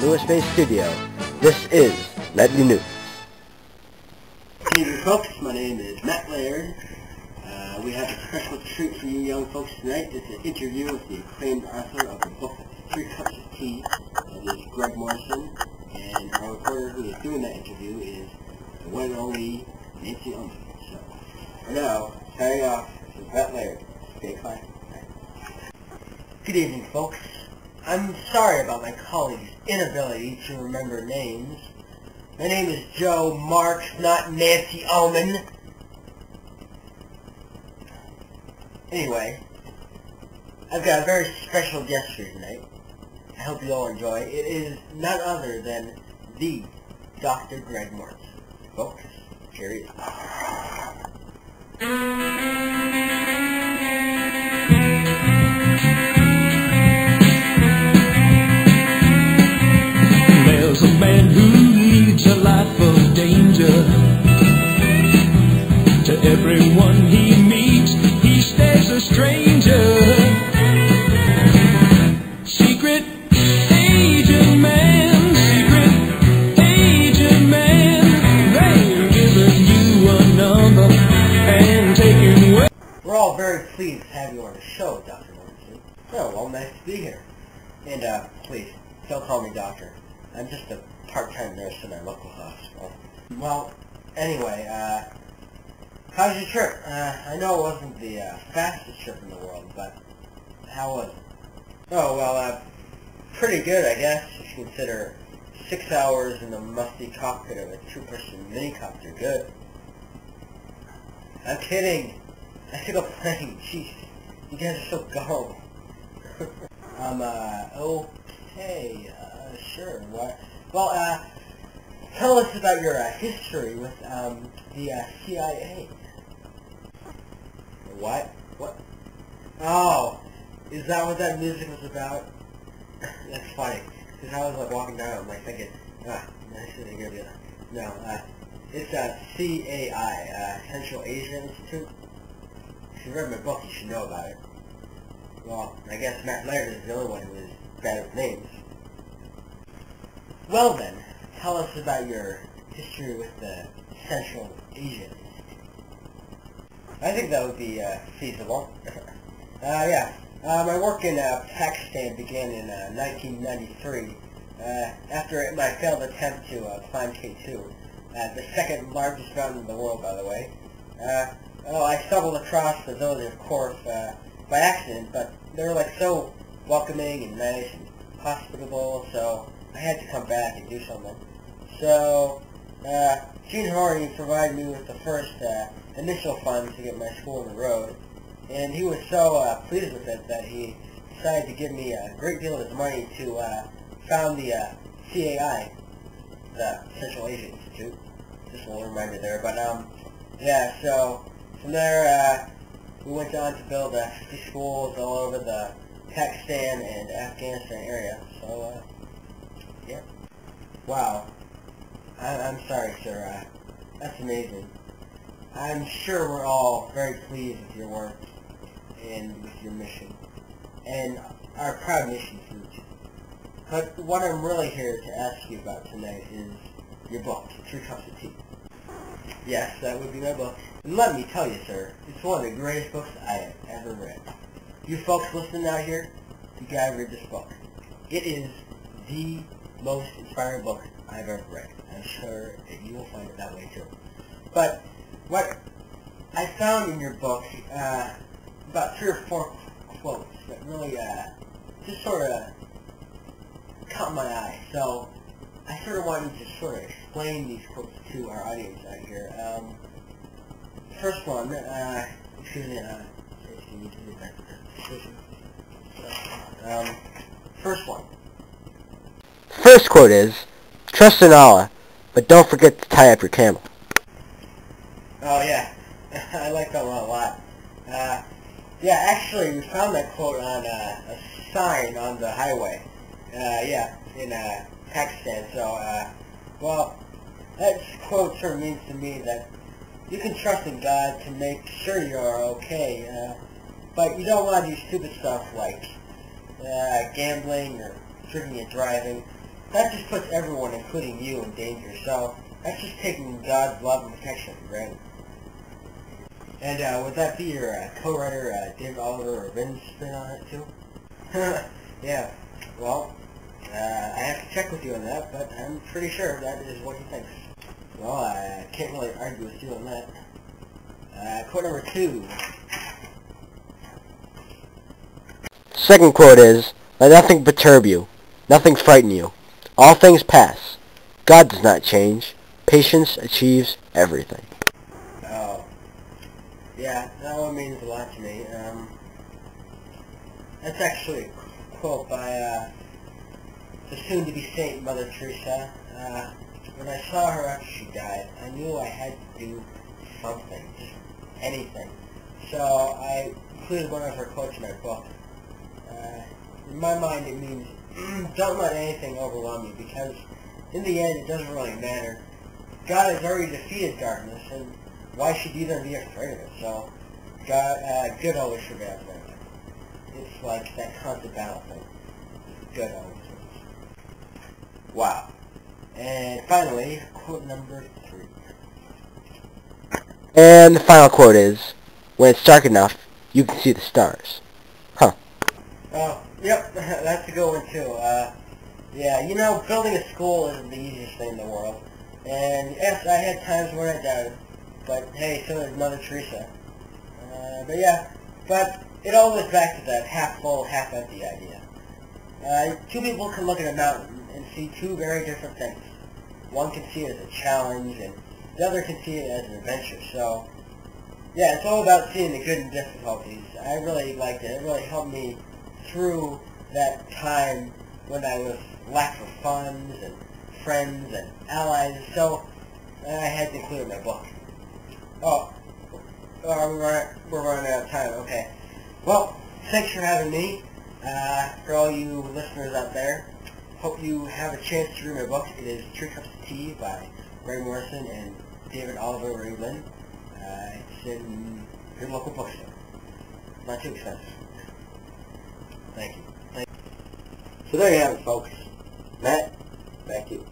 US-based studio, this is Nightly News. Good evening, folks. My name is Matt Laird. We have a special treat for you young folks tonight. This is an interview with the acclaimed author of the book 3 Cups of Tea. This is Greg Morrison, and our reporter who is doing that interview is the one and only Nancy Ullman. So, for now, starting off with Matt Laird. Stay quiet. Good evening, folks. I'm sorry about my colleague's inability to remember names. My name is Joe Marks, not Nancy Ullman. Anyway, I've got a very special guest here tonight. I hope you all enjoy. It is none other than the Dr. Greg Morrison. Folks, here he is. There's a man who leads a life of danger. To everyone he meets, he stays a stranger. Secret agent man, they're giving you a number and taking away. We're all very pleased to have you on the show, Dr. Morrison. Oh, well, nice to be here. And, please, don't call me doctor. I'm just a part-time nurse in our local hospital. Well, anyway, how's your trip? I know it wasn't the fastest trip in the world, but how was it? Oh, well, pretty good, I guess, if you consider 6 hours in the musty cockpit of a 2-person minicopter good. I'm kidding. I took a plane. Jeez, you guys are so gullible. Okay, sure. What? Well, tell us about your history with the CIA. What? What? Oh, is that what that music was about? That's funny, because I was like walking down, I'm like thinking, I shouldn't give you. No, it's CAI, Central Asia Institute. If you read my book, you should know about it. Well, I guess Matt Laird is the only one who is bad with names. Well then, tell us about your history with the Central Asia Institute. I think that would be feasible. Yeah. My work in Pakistan began in 1993, after my failed attempt to climb K2, the second largest mountain in the world, by the way. Well, I stumbled across the village, of course, by accident, but they were like so welcoming and nice and hospitable, so I had to come back and do something. So, Gene Horney provided me with the first initial funds to get my school on the road, and he was so pleased with it that he decided to give me a great deal of his money to found the CAI, the Central Asia Institute. Just a little reminder there, but yeah, so from there we went on to build 50 schools all over the Pakistan and Afghanistan area, so yeah. Wow. I'm sorry, sir. That's amazing. I'm sure we're all very pleased with your work and with your mission, and our proud mission for you. But what I'm really here to ask you about tonight is your book, 3 Cups of Tea. Yes, that would be my book. And let me tell you, sir, it's one of the greatest books I have ever read. You folks listening out here, you gotta read this book. It is the most inspiring book I've ever read. I'm sure that you will find it that way too. But what I found in your book, about 3 or 4 quotes that really just sort of caught my eye. So I sort of wanted to sort of explain these quotes to our audience out here. First one, excuse me, first one. First quote is, "Trust in Allah, but don't forget to tie up your camel." Oh yeah, I like that one a lot. Yeah, actually, we found that quote on a sign on the highway. Yeah, in Pakistan. So, well, that quote sort of means to me that you can trust in God to make sure you're okay, but you don't want to do stupid stuff like gambling or drinking and driving. that just puts everyone, including you, in danger. So that's just taking God's love and protection for granted. And would that be your co-writer David Oliver or Vin's spin on it too? Yeah. Well, I have to check with you on that, but I'm pretty sure that is what he thinks. Well, I can't really argue with you on that. Quote number 2. Second quote is, "Let nothing perturb you, nothing frighten you. All things pass. God does not change. Patience achieves everything." Oh. Yeah, that one means a lot to me. That's actually a quote by the soon-to-be saint Mother Teresa. When I saw her after she died, I knew I had to do something, just anything. So I included one of her quotes in my book. In my mind, it means don't let anything overwhelm you, because in the end, it doesn't really matter. God has already defeated darkness, and why should you then be afraid of it? So, good always prevails. It's like that constant battle thing. Good always wins. Wow. And finally, quote number 3. And the final quote is, "When it's dark enough, you can see the stars." Huh. Oh, yep, that's a good one too. Yeah, you know, building a school isn't the easiest thing in the world. And yes, I had times when I doubted, but hey, so did Mother Teresa. But it all goes back to that half full, half empty idea. Two people can look at a mountain and see two very different things. One can see it as a challenge, and the other can see it as an adventure. So, yeah, it's all about seeing the good in difficulties. I really liked it. It really helped me through that time when I was lack of funds and friends and allies. So, I had to include it in my book. Oh, we're running out of time. Okay. Well, thanks for having me. For all you listeners out there, hope you have a chance to read my book. It is 3 Cups of Tea by Ray Morrison and David Oliver England. It's in your local bookstore. Not too expensive. Thank you. So there you have it, folks. Matt, back to you.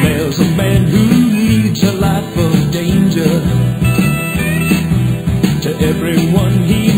There's a man who leads a life of danger. To everyone he